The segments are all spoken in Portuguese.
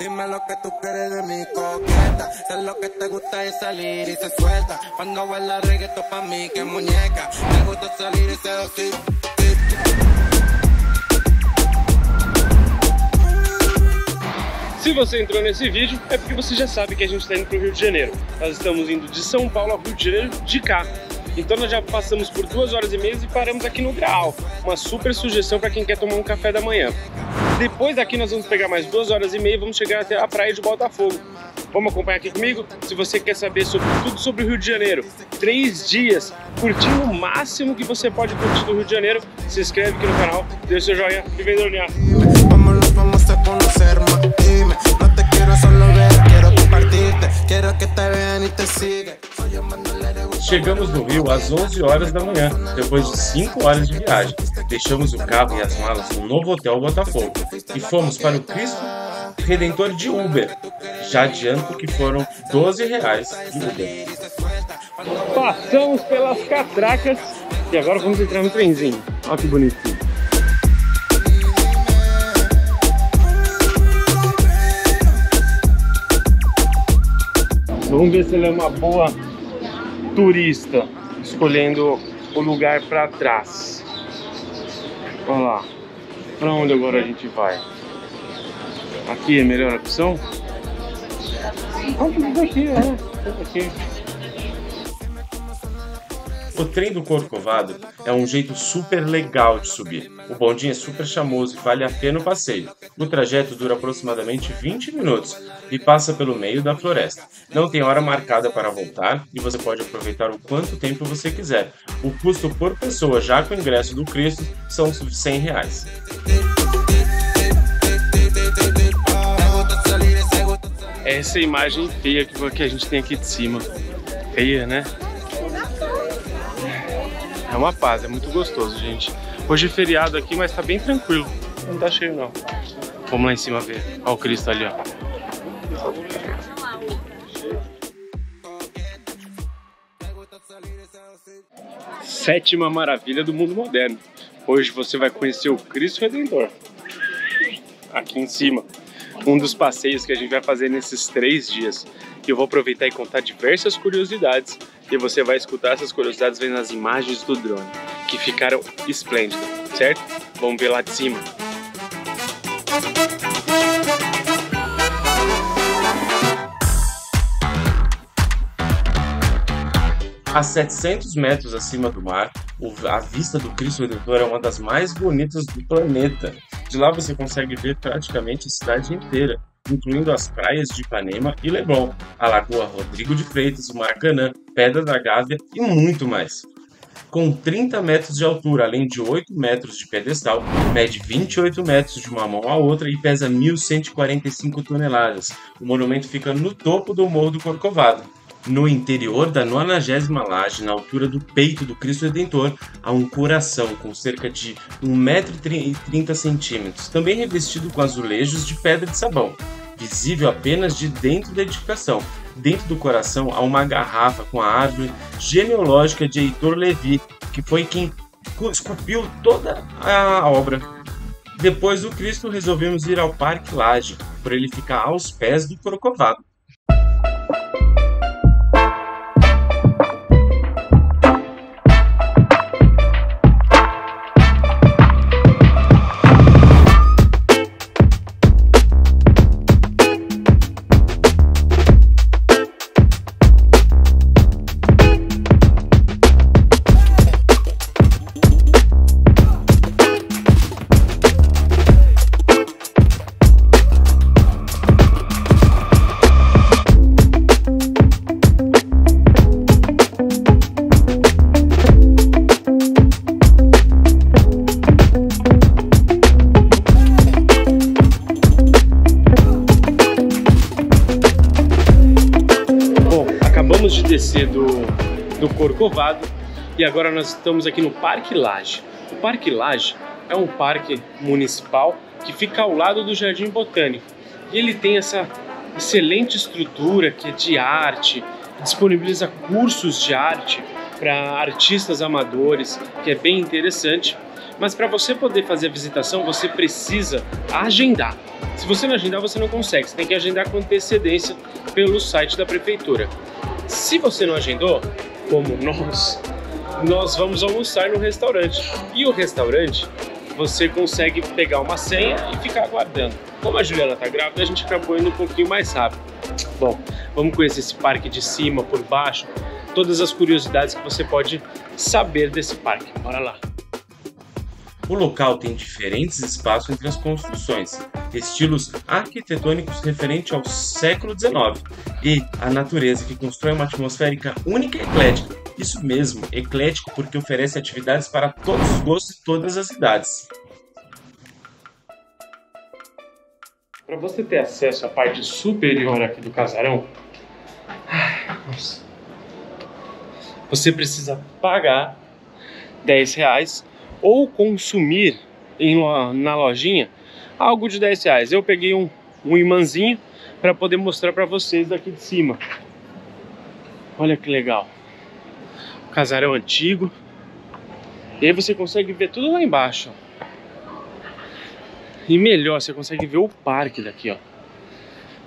dime lo que tú quieres de mi coqueta. Sé lo que te gusta es salir y se suelta. Cuando baila reggaeton pa' mí que muñeca. Me gusta salir y seducir. Se você entrou nesse vídeo, é porque você já sabe que a gente está indo para o Rio de Janeiro. Nós estamos indo de São Paulo ao Rio de Janeiro de carro. Então nós já passamos por 2 horas e meia e paramos aqui no Graal. Uma super sugestão para quem quer tomar um café da manhã. Depois daqui nós vamos pegar mais 2 horas e meia e vamos chegar até a praia de Botafogo. Vamos acompanhar aqui comigo? Se você quer saber sobre tudo sobre o Rio de Janeiro, 3 dias, curtindo o máximo que você pode curtir do Rio de Janeiro, se inscreve aqui no canal, deixa seu joinha e vem dormir. Chegamos no Rio às 11 horas da manhã, depois de 5 horas de viagem. Deixamos o carro e as malas no novo hotel Botafogo e fomos para o Cristo Redentor de Uber. Já adianto que foram R$12 de Uber. Passamos pelas catracas e agora vamos entrar no trenzinho. Olha que bonitinho. Vamos ver se ele é uma boa turista, escolhendo o lugar para trás. Olha lá, para onde agora a gente vai? Aqui é a melhor opção? Vamos aqui, né? Aqui. O trem do Corcovado é um jeito super legal de subir. O bondinho é super charmoso e vale a pena o passeio. O trajeto dura aproximadamente 20 minutos e passa pelo meio da floresta. Não tem hora marcada para voltar e você pode aproveitar o quanto tempo você quiser. O custo por pessoa, já com o ingresso do Cristo, são R$100. Essa imagem feia que a gente tem aqui de cima. Feia, né? É uma paz, é muito gostoso, gente. Hoje é feriado aqui, mas tá bem tranquilo. Não tá cheio, não. Vamos lá em cima ver. Olha o Cristo ali, ó. Sétima maravilha do mundo moderno. Hoje você vai conhecer o Cristo Redentor. Aqui em cima. Um dos passeios que a gente vai fazer nesses 3 dias. E eu vou aproveitar e contar diversas curiosidades. E você vai escutar essas curiosidades vendo as imagens do drone, que ficaram esplêndidas, certo? Vamos ver lá de cima. A 700 metros acima do mar, a vista do Cristo Redentor é uma das mais bonitas do planeta. De lá você consegue ver praticamente a cidade inteira, incluindo as praias de Ipanema e Leblon, a Lagoa Rodrigo de Freitas, o Maracanã, Pedra da Gávea e muito mais. Com 30 metros de altura, além de 8 metros de pedestal, mede 28 metros de uma mão à outra e pesa 1.145 toneladas. O monumento fica no topo do Morro do Corcovado. No interior da 90ª laje, na altura do peito do Cristo Redentor, há um coração com cerca de 1,30 m, também revestido com azulejos de pedra de sabão, visível apenas de dentro da edificação. Dentro do coração há uma garrafa com a árvore genealógica de Heitor Levi, que foi quem esculpiu toda a obra. Depois do Cristo, resolvemos ir ao Parque Lage, por ele ficar aos pés do Corcovado. Acabamos de descer do Corcovado e agora nós estamos aqui no Parque Lage. O Parque Lage é um parque municipal que fica ao lado do Jardim Botânico. E ele tem essa excelente estrutura que é de arte, disponibiliza cursos de arte para artistas amadores, que é bem interessante. Mas para você poder fazer a visitação, você precisa agendar. Se você não agendar, você não consegue. Você tem que agendar com antecedência pelo site da prefeitura. Se você não agendou, como nós vamos almoçar no restaurante. E o restaurante, você consegue pegar uma senha e ficar aguardando. Como a Juliana tá grávida, a gente acabou indo um pouquinho mais rápido. Bom, vamos conhecer esse parque de cima, por baixo, todas as curiosidades que você pode saber desse parque. Bora lá! O local tem diferentes espaços entre as construções, estilos arquitetônicos referentes ao século XIX e a natureza que constrói uma atmosférica única e eclética. Isso mesmo, eclético porque oferece atividades para todos os gostos e todas as idades. Para você ter acesso à parte superior aqui do casarão, você precisa pagar R$10 ou consumir na lojinha algo de R$10. Eu peguei um imãzinho para poder mostrar para vocês daqui de cima. Olha que legal. O casarão antigo. E aí você consegue ver tudo lá embaixo. E melhor, você consegue ver o parque daqui, ó.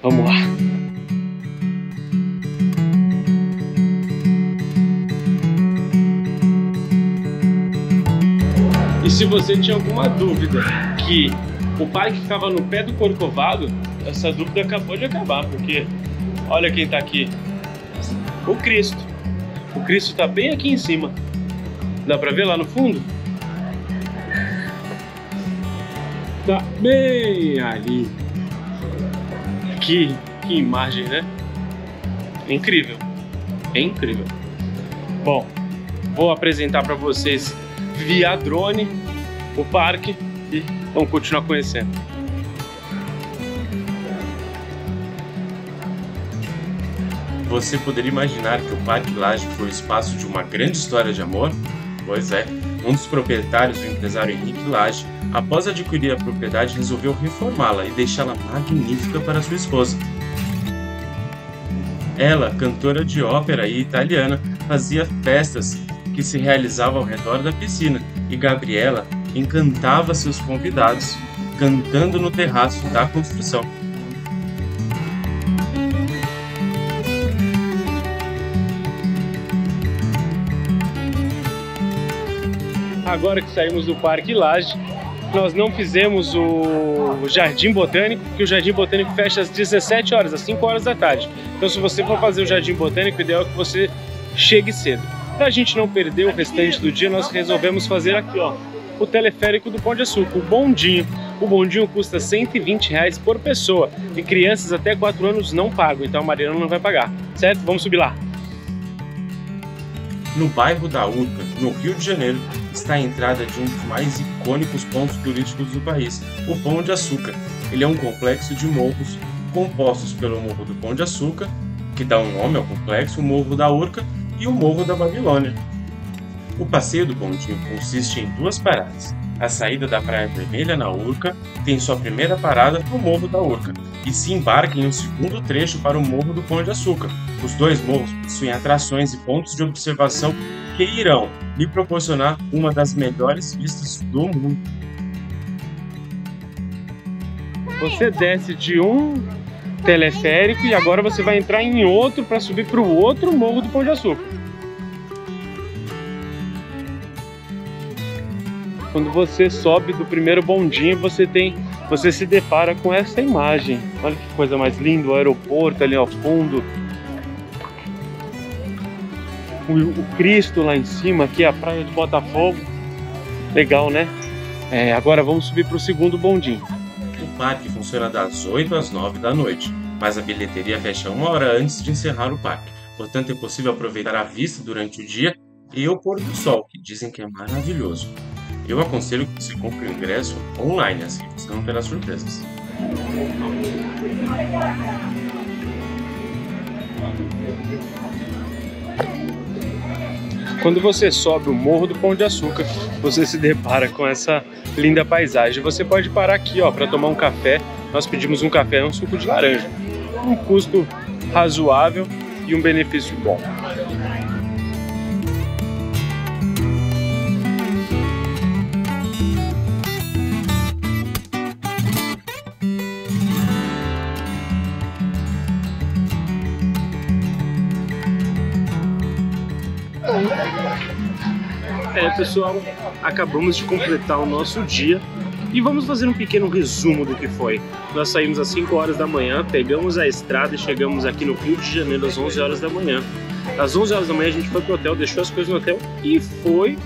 Vamos lá. E se você tinha alguma dúvida que o parque ficava no pé do Corcovado, essa dúvida acabou de acabar, porque olha quem tá aqui. O Cristo. O Cristo tá bem aqui em cima. Dá pra ver lá no fundo? Tá bem ali. Que imagem, né? É incrível. É incrível. Bom, vou apresentar para vocês via drone o parque e vamos continuar conhecendo. Você poderia imaginar que o Parque Lage foi o espaço de uma grande história de amor? Pois é, um dos proprietários, o empresário Henrique Lage, após adquirir a propriedade, resolveu reformá-la e deixá-la magnífica para sua esposa. Ela, cantora de ópera e italiana, fazia festas que se realizavam ao redor da piscina e Gabriela encantava seus convidados, cantando no terraço da construção. Agora que saímos do Parque Lage, nós não fizemos o Jardim Botânico, porque o Jardim Botânico fecha às 17 horas, às 5 horas da tarde. Então se você for fazer o Jardim Botânico, o ideal é que você chegue cedo. Para a gente não perder o restante do dia, nós resolvemos fazer aqui, ó, o teleférico do Pão de Açúcar, o bondinho. O bondinho custa R$120 por pessoa e crianças até 4 anos não pagam, então a Mariana não vai pagar, certo? Vamos subir lá. No bairro da Urca, no Rio de Janeiro, está a entrada de um dos mais icônicos pontos turísticos do país, o Pão de Açúcar. Ele é um complexo de morros compostos pelo Morro do Pão de Açúcar, que dá um nome ao complexo, o Morro da Urca e o Morro da Babilônia. O passeio do bondinho consiste em 2 paradas. A saída da Praia Vermelha na Urca tem sua primeira parada no Morro da Urca e se embarca em um segundo trecho para o Morro do Pão de Açúcar. Os 2 morros possuem atrações e pontos de observação que irão lhe proporcionar uma das melhores vistas do mundo. Você desce de um teleférico e agora você vai entrar em outro para subir para o outro Morro do Pão de Açúcar. Quando você sobe do primeiro bondinho, você se depara com essa imagem. Olha que coisa mais linda, o aeroporto ali ao fundo. O Cristo lá em cima, aqui a praia de Botafogo. Legal, né? Agora vamos subir para o segundo bondinho. O parque funciona das 8 às 9 da noite, mas a bilheteria fecha 1 hora antes de encerrar o parque. Portanto, é possível aproveitar a vista durante o dia e o pôr do sol, que dizem que é maravilhoso. Eu aconselho que você compre o ingresso online, assim você não terá surpresas. Quando você sobe o Morro do Pão de Açúcar, você se depara com essa linda paisagem. Você pode parar aqui, ó, para tomar um café. Nós pedimos um café, um suco de laranja. Um custo razoável e um benefício bom. Pessoal, acabamos de completar o nosso dia e vamos fazer um pequeno resumo do que foi. Nós saímos às 5 horas da manhã, pegamos a estrada e chegamos aqui no Rio de Janeiro às 11 horas da manhã. Às 11 horas da manhã a gente foi pro hotel, deixou as coisas no hotel e foi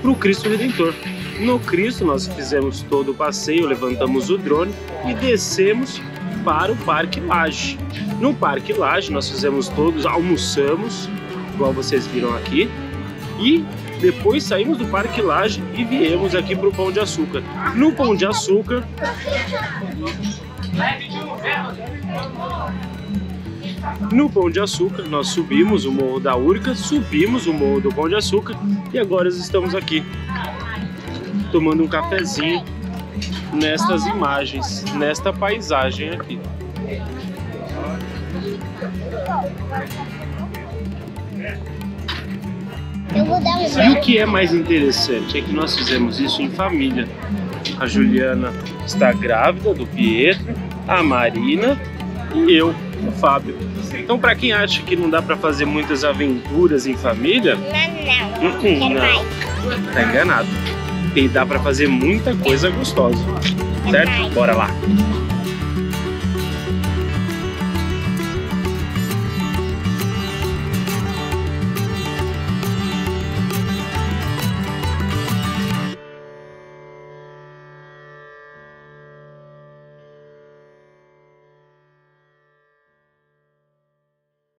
pro Cristo Redentor. No Cristo nós fizemos todo o passeio, levantamos o drone e descemos para o Parque Lage. No Parque Lage nós fizemos todos, almoçamos, igual vocês viram aqui, e depois saímos do Parque Lage e viemos aqui para o Pão de Açúcar. No Pão de Açúcar, nós subimos o Morro da Urca, subimos o Morro do Pão de Açúcar e agora estamos aqui tomando um cafezinho nestas imagens, nesta paisagem aqui. E o que é mais interessante é que nós fizemos isso em família. A Juliana está grávida do Pietro, a Marina e eu, o Fábio. Então, para quem acha que não dá para fazer muitas aventuras em família, não, tá enganado. E dá para fazer muita coisa gostosa, certo? Bora lá!